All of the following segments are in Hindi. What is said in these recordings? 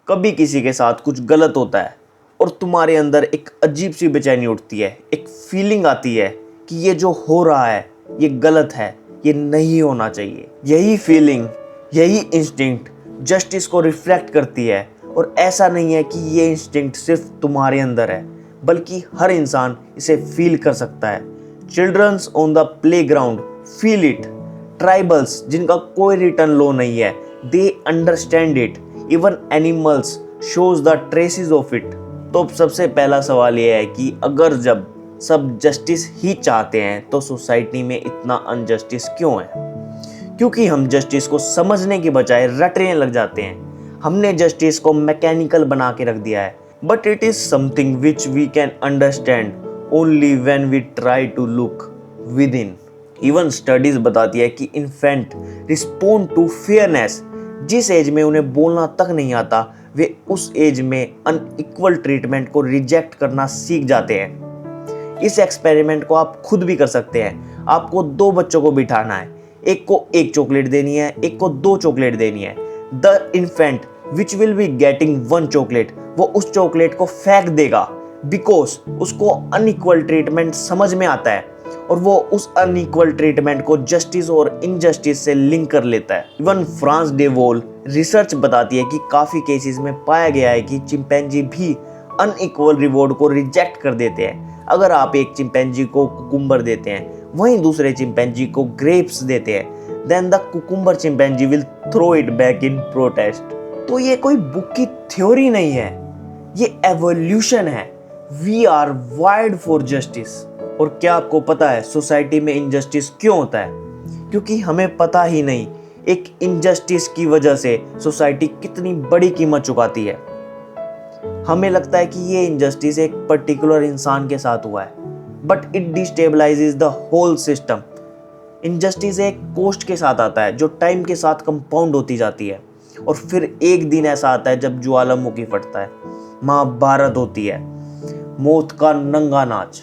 कभी किसी के साथ कुछ गलत होता है और तुम्हारे अंदर एक अजीब सी बेचैनी उठती है, एक फीलिंग आती है कि ये जो हो रहा है ये गलत है, ये नहीं होना चाहिए। यही फीलिंग, यही इंस्टिंक्ट जस्टिस को रिफ्लेक्ट करती है। और ऐसा नहीं है कि ये इंस्टिंक्ट सिर्फ तुम्हारे अंदर है, बल्कि हर इंसान इसे फील कर सकता है। Childrens on the playground feel it. Tribals जिनका कोई रिटर्न लॉ नहीं है, they understand it. Even animals shows the traces of it. तो सबसे पहला सवाल यह है कि अगर जब सब जस्टिस ही चाहते हैं तो सोसाइटी में इतना अनजस्टिस क्यों है? क्योंकि हम जस्टिस को समझने के बजाय रटने लग जाते हैं। हमने जस्टिस को मैकेनिकल बना के रख दिया है। But it is something which we can understand only when we try to look within. Even studies बताती है कि इन्फेंट रिस्पोंड टू फेयरनेस। जिस एज में उन्हें बोलना तक नहीं आता, वे उस एज में अनइक्वल ट्रीटमेंट को रिजेक्ट करना सीख जाते हैं। इस एक्सपेरिमेंट को आप खुद भी कर सकते हैं। आपको 2 बच्चों को बिठाना है, एक को 1 चॉकलेट देनी है, एक को 2 चॉकलेट देनी है। The infant which will be getting 1 chocolate, वो उस चॉकलेट को फेंक देगा, बिकॉज उसको अनइक्वल ट्रीटमेंट समझ में आता है और वो उस अनइक्वल ट्रीटमेंट को जस्टिस और इनजस्टिस से लिंक कर लेता है। Even France day wall research बताती है कि काफी केसेस में पाया गया है कि चिंपैंजी भी अनइक्वल रिवॉर्ड को रिजेक्ट कर देते हैं। अगर आप एक चिंपैंजी को कुकुम्बर देते हैं, वहीं दूसरे चिंपैंजी को ग्रेप्स देते हैं, then the cucumber chimpanzee will throw it back in protest. तो ये कोई बुक की थ्योरी नहीं है, ये एवोल्यूशन है। We are wired for justice. और क्या आपको पता है सोसाइटी में इनजस्टिस क्यों होता है? क्योंकि हमें पता ही नहीं एक इनजस्टिस की वजह से सोसाइटी कितनी बड़ी कीमत चुकाती है। हमें लगता है कि ये इनजस्टिस एक पर्टिकुलर इंसान के साथ हुआ है, but it destabilises the whole system. Injustice एक कॉस्ट के साथ आता है जो टाइम के साथ कंपाउंड होती जाती है। और फिर एक दिन ऐसा आता है जब ज्वालामुखी फटता है, महाभारत होती है, मौत का नंगा नाच।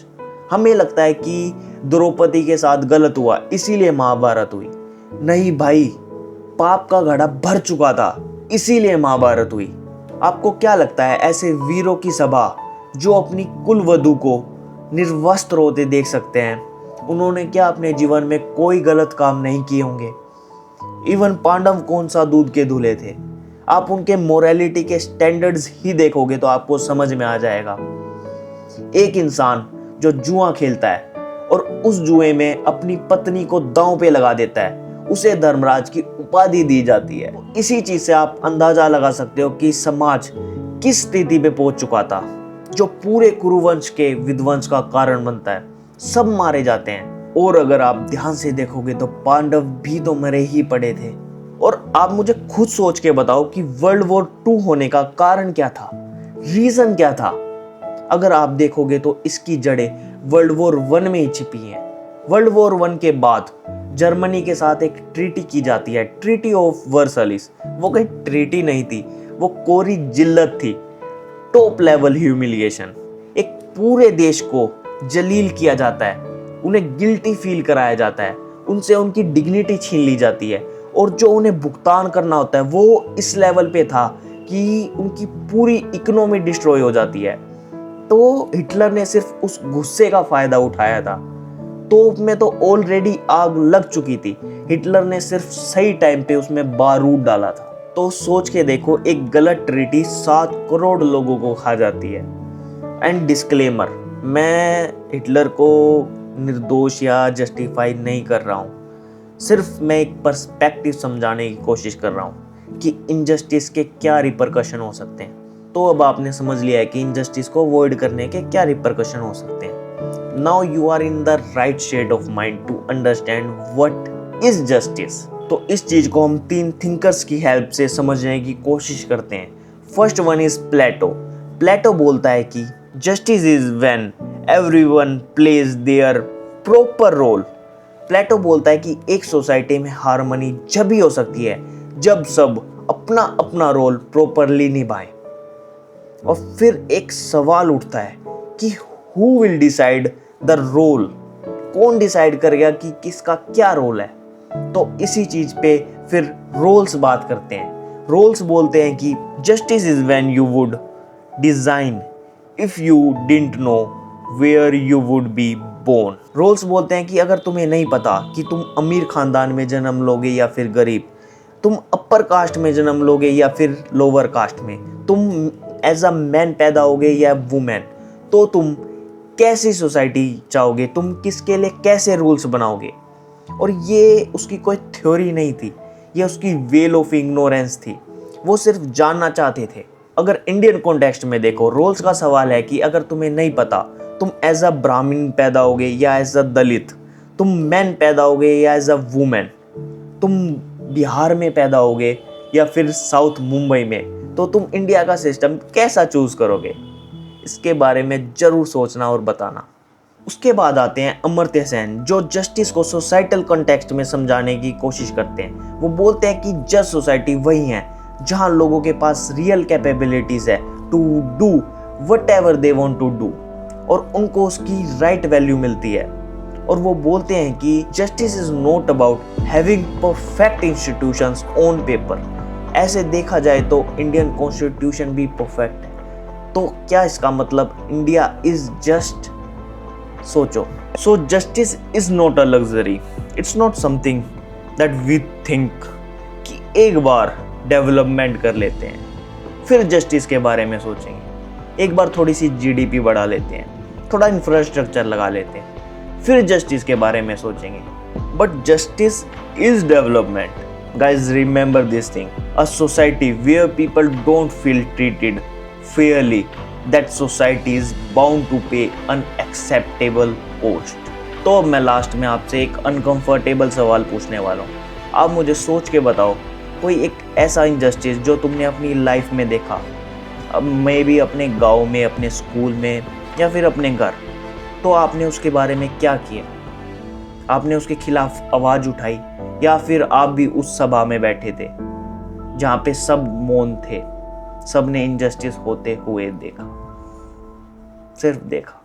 हमें लगता है कि द्रौपदी के साथ गलत हुआ इसीलिए महाभारत हुई। नहीं भाई, पाप का घड़ा भर चुका था इसीलिए महाभारत हुई। आपको क्या लगता है ऐसे वीरों की सभा जो अपनी कुल वधू को निर्वस्त्र होते देख सकते हैं, उन्होंने क्या अपने जीवन में कोई गलत काम नहीं किए होंगे? इवन पांडव कौन सा दूध के धुले थे? आप उनके मोरालिटी के स्टैंडर्ड्स ही देखोगे तो आपको समझ में आ जाएगा। एक इंसान जो जुआ खेलता है और उस जुए में अपनी पत्नी को दांव पे लगा देता है, उसे धर्मराज की उपाधि दी जाती है। इसी चीज से आप अंदाजा लगा सकते हो कि समाज किस स्थिति पे पहुंच चुका था, जो पूरे कुरुवंश के विध्वंस का कारण बनता है। सब मारे जाते हैं। और अगर आप ध्यान से देखोगे तो पांडव भी तो मरे ही पड़े थे। और आप मुझे खुद सोच के बताओ कि वर्ल्ड वॉर 2 होने का कारण क्या था, रीजन क्या था? अगर आप देखोगे तो इसकी जड़ें वर्ल्ड वॉर 1 में ही छिपी हैं। वर्ल्ड वॉर 1 के बाद जर्मनी के साथ एक ट्रीटी की जाती है, ट्रीटी ऑफ वर्सलिस। वो कोई ट्रीटी नहीं थी, वो कोरी जिल्लत थी, टॉप लेवल ह्यूमिलिएशन। एक पूरे देश को जलील किया जाता है, उन्हें गिल्टी फील कराया जाता है, उनसे उनकी डिग्निटी छीन ली जाती है। और जो उन्हें भुगतान करना होता है वो इस लेवल पे था कि उनकी पूरी इकोनॉमी डिस्ट्रॉय हो जाती है। तो हिटलर ने सिर्फ उस गुस्से का फायदा उठाया था। तोप में तो ऑलरेडी आग लग चुकी थी, हिटलर ने सिर्फ सही टाइम पे उसमें बारूद डाला था। तो सोच के देखो, एक गलत ट्रीटी 7 करोड़ लोगों को खा जाती है। एंड डिस्क्लेमर, मैं हिटलर को निर्दोष या जस्टिफाई नहीं कर रहा हूँ, सिर्फ मैं एक पर्सपेक्टिव समझाने की कोशिश कर रहा हूँ कि इनजस्टिस के क्या रिपरकशन हो सकते हैं। तो अब आपने समझ लिया है कि इनजस्टिस को अवॉइड करने के क्या रिपरकशन हो सकते हैं। Now you are in the right state of mind to understand what is justice. तो इस चीज को हम 3 थिंकर्स की हेल्प से समझने की कोशिश करते हैं। First one is Plato. Plato बोलता है कि justice is when everyone plays their proper role. Plato बोलता है कि एक सोसाइटी में हार्मनी जब ही हो सकती है जब सब अपना अपना रोल प्रॉपरली निभाएं। और फिर एक सवाल उठता है कि who will decide the role? कौन डिसाइड करेगा कि किसका क्या रोल है? तो इसी चीज पे फिर रोल्स बात करते हैं। रोल्स बोलते हैं कि justice is when you would design if you didn't know where you would be born. Rawls बोलते हैं कि अगर तुम्हें नहीं पता कि तुम अमीर खानदान में जन्म लोगे या फिर गरीब, तुम अपर कास्ट में जन्म लोगे या फिर लोअर कास्ट में, तुम एज अ मैन पैदा होगे या वुमेन, तो तुम कैसी सोसाइटी चाहोगे, तुम किसके लिए कैसे रूल्स बनाओगे। और ये उसकी कोई थ्योरी नहीं थी, ये उसकी वेल ऑफ इग्नोरेंस थी। वो सिर्फ जानना चाहते थे। अगर इंडियन कॉन्टेक्स्ट में देखो, रोल्स का सवाल है कि अगर तुम्हें नहीं पता तुम एज अ ब्राह्मण पैदा होगे या एज अ दलित, तुम मैन पैदा होगे या एज अ वुमेन, तुम बिहार में पैदा होगे या फिर साउथ मुंबई में, तो तुम इंडिया का सिस्टम कैसा चूज करोगे। इसके बारे में जरूर सोचना और बताना। उसके बाद आते हैं अमर्त्य सेन, जो जस्टिस को सोसाइटल कॉन्टेक्स्ट में समझाने की कोशिश करते हैं। वो बोलते हैं कि जस्ट सोसाइटी वही है जहां लोगों के पास रियल कैपेबिलिटीज है to do whatever they want to do, और उनको उसकी राइट वैल्यू मिलती है। और वो बोलते हैं कि justice is not about having perfect institutions on paper. ऐसे देखा जाए तो इंडियन कॉन्स्टिट्यूशन भी परफेक्ट है, तो क्या इसका मतलब इंडिया इज जस्ट? सोचो। So justice is not a luxury, it's not something that we think कि एक बार डेवलपमेंट कर लेते हैं फिर जस्टिस के बारे में सोचेंगे, एक बार थोड़ी सी जीडीपी बढ़ा लेते हैं, थोड़ा इंफ्रास्ट्रक्चर लगा लेते हैं, फिर जस्टिस के बारे में सोचेंगे। But justice is development. Guys remember this thing, a society where people don't feel treated fairly, that society is bound to pay unacceptable cost. तो अब मैं लास्ट में आपसे एक अनकंफर्टेबल सवाल पूछने वाला हूँ। आप मुझे सोच के बताओ कोई एक ऐसा इनजस्टिस जो तुमने अपनी लाइफ में देखा, अब मे बी अपने गांव में, अपने स्कूल में या फिर अपने घर, तो आपने उसके बारे में क्या किया? आपने उसके खिलाफ आवाज़ उठाई या फिर आप भी उस सभा में बैठे थे जहाँ पे सब मौन थे, सब ने इनजस्टिस होते हुए देखा, सिर्फ देखा।